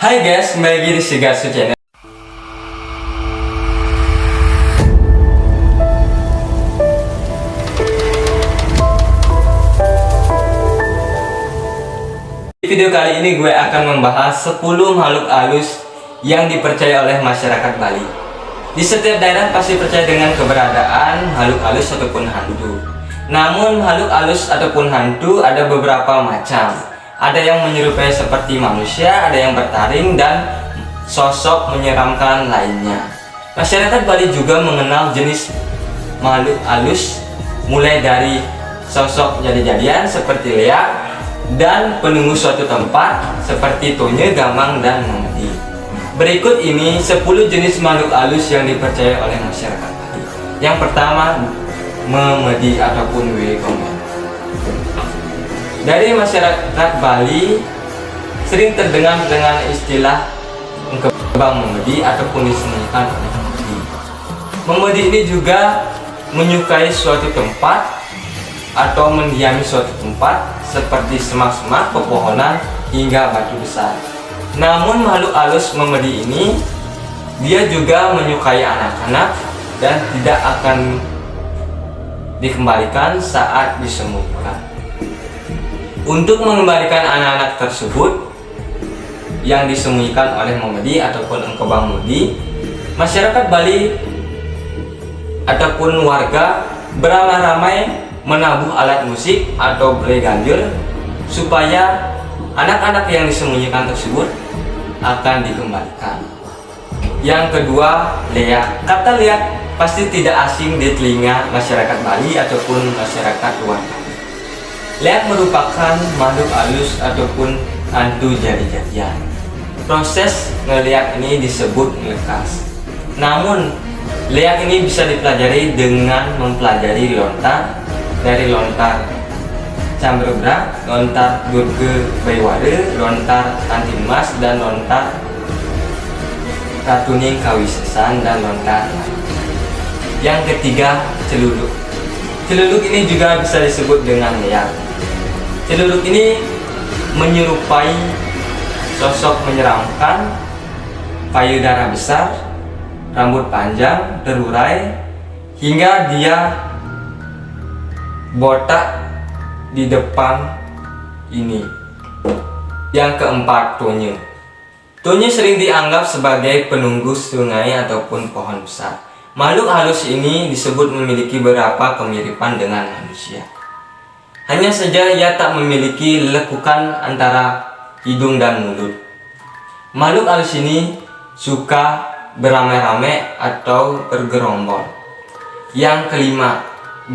Hai guys, kembali lagi di Sigarsu Channel. Di video kali ini gue akan membahas 10 makhluk halus yang dipercaya oleh masyarakat Bali. Di setiap daerah pasti percaya dengan keberadaan makhluk halus ataupun hantu. Namun makhluk halus ataupun hantu ada beberapa macam. Ada yang menyerupai seperti manusia, ada yang bertaring, dan sosok menyeramkan lainnya. Masyarakat Bali juga mengenal jenis makhluk halus mulai dari sosok jadi-jadian seperti leak dan penunggu suatu tempat seperti tonye, gamang, dan memedi. Berikut ini 10 jenis makhluk halus yang dipercaya oleh masyarakat Bali. Yang pertama, memedi ataupun wegomel. Dari masyarakat Bali sering terdengar dengan istilah kebang memedi ataupun disebutkan oleh memedi. Memedi ini juga menyukai suatu tempat atau mendiami suatu tempat seperti semak-semak, pepohonan, hingga batu besar. Namun makhluk halus memedi ini dia juga menyukai anak-anak dan tidak akan dikembalikan saat disembuhkan. Untuk mengembalikan anak-anak tersebut yang disembunyikan oleh memedi ataupun engkebang memedi, masyarakat Bali ataupun warga beramai-ramai menabuh alat musik atau belai ganjil supaya anak-anak yang disembunyikan tersebut akan dikembalikan. Yang kedua, leak. Kata leak pasti tidak asing di telinga masyarakat Bali ataupun masyarakat luar Bali. Leak merupakan makhluk halus ataupun hantu jadi-jadian. Proses ngeliak ini disebut ngelekas. Namun leak ini bisa dipelajari dengan mempelajari lontar, dari lontar Cambrebra, lontar Durge Bayware, lontar Tantimas, dan lontar Ratuning Kawisesan, dan lontar. Yang ketiga, celuluk. Celuluk ini juga bisa disebut dengan leak. Celuluk ini menyerupai sosok menyeramkan, payudara besar, rambut panjang, terurai, hingga dia botak di depan ini. Yang keempat, tonye. Tonye sering dianggap sebagai penunggu sungai ataupun pohon besar. Makhluk halus ini disebut memiliki beberapa kemiripan dengan manusia. Hanya saja ia tak memiliki lekukan antara hidung dan mulut. Makhluk halus ini suka beramai-ramai atau bergerombol. Yang kelima,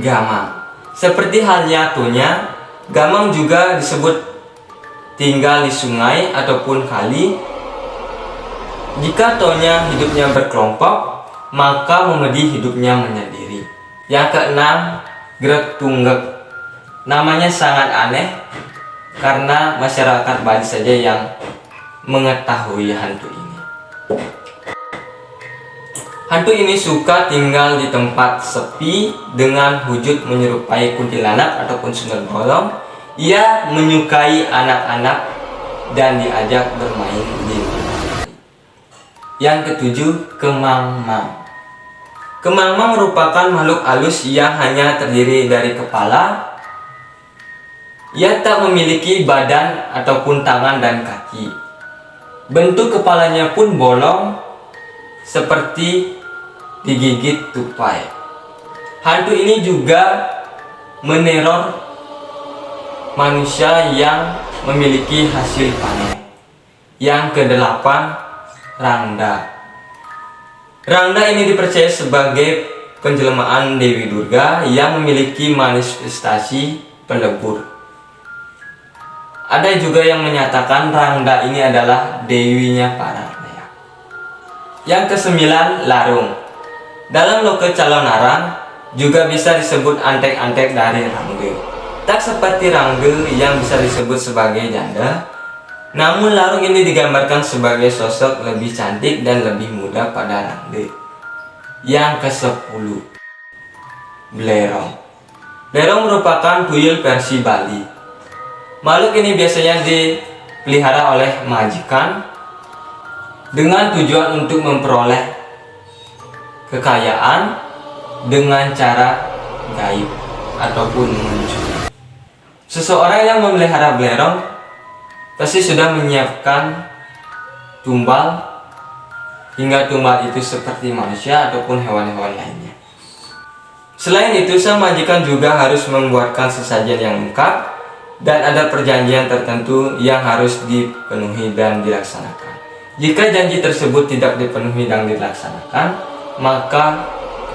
gamang. Seperti halnya tonye, gamang juga disebut tinggal di sungai ataupun kali. Jika tonye hidupnya berkelompok, maka memedi hidupnya menyendiri. Yang keenam, grek tunggek. Namanya sangat aneh karena masyarakat Bali saja yang mengetahui hantu ini. Hantu ini suka tinggal di tempat sepi dengan wujud menyerupai kuntilanak ataupun sundel bolong. Ia menyukai anak-anak dan diajak bermain di malam. Yang ketujuh, kemangmang. Kemangmang merupakan makhluk halus yang hanya terdiri dari kepala. Ia tak memiliki badan ataupun tangan dan kaki. Bentuk kepalanya pun bolong seperti digigit tupai. Hantu ini juga meneror manusia yang memiliki hasil panen. Yang kedelapan, rangda. Rangda ini dipercaya sebagai penjelmaan Dewi Durga yang memiliki manifestasi pelebur. Ada juga yang menyatakan rangda ini adalah dewinya para leak. Yang kesembilan, larung. Dalam loke calonarang juga bisa disebut antek-antek dari rangge. Tak seperti rangge yang bisa disebut sebagai janda, namun larung ini digambarkan sebagai sosok lebih cantik dan lebih muda pada rangge. Yang ke-10, blerong. Blerong merupakan tuyul versi Bali. Makhluk ini biasanya dipelihara oleh majikan dengan tujuan untuk memperoleh kekayaan dengan cara gaib ataupun mencuri. Seseorang yang memelihara belerong pasti sudah menyiapkan tumbal, hingga tumbal itu seperti manusia ataupun hewan-hewan lainnya. Selain itu, sang majikan juga harus membuatkan sesajen yang lengkap dan ada perjanjian tertentu yang harus dipenuhi dan dilaksanakan. Jika janji tersebut tidak dipenuhi dan dilaksanakan, maka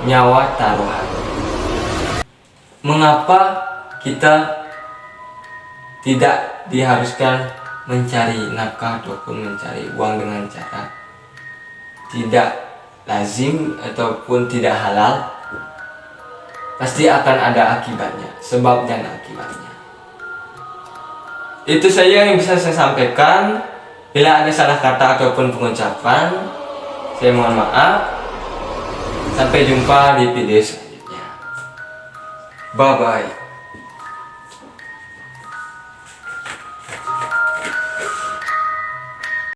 nyawa taruhan. Mengapa kita tidak diharuskan mencari nafkah ataupun mencari uang dengan cara tidak lazim ataupun tidak halal? Pasti akan ada akibatnya, sebab dan akibatnya. Itu saja yang bisa saya sampaikan. Bila ada salah kata ataupun pengucapan, saya mohon maaf. Sampai jumpa di video selanjutnya. Bye bye.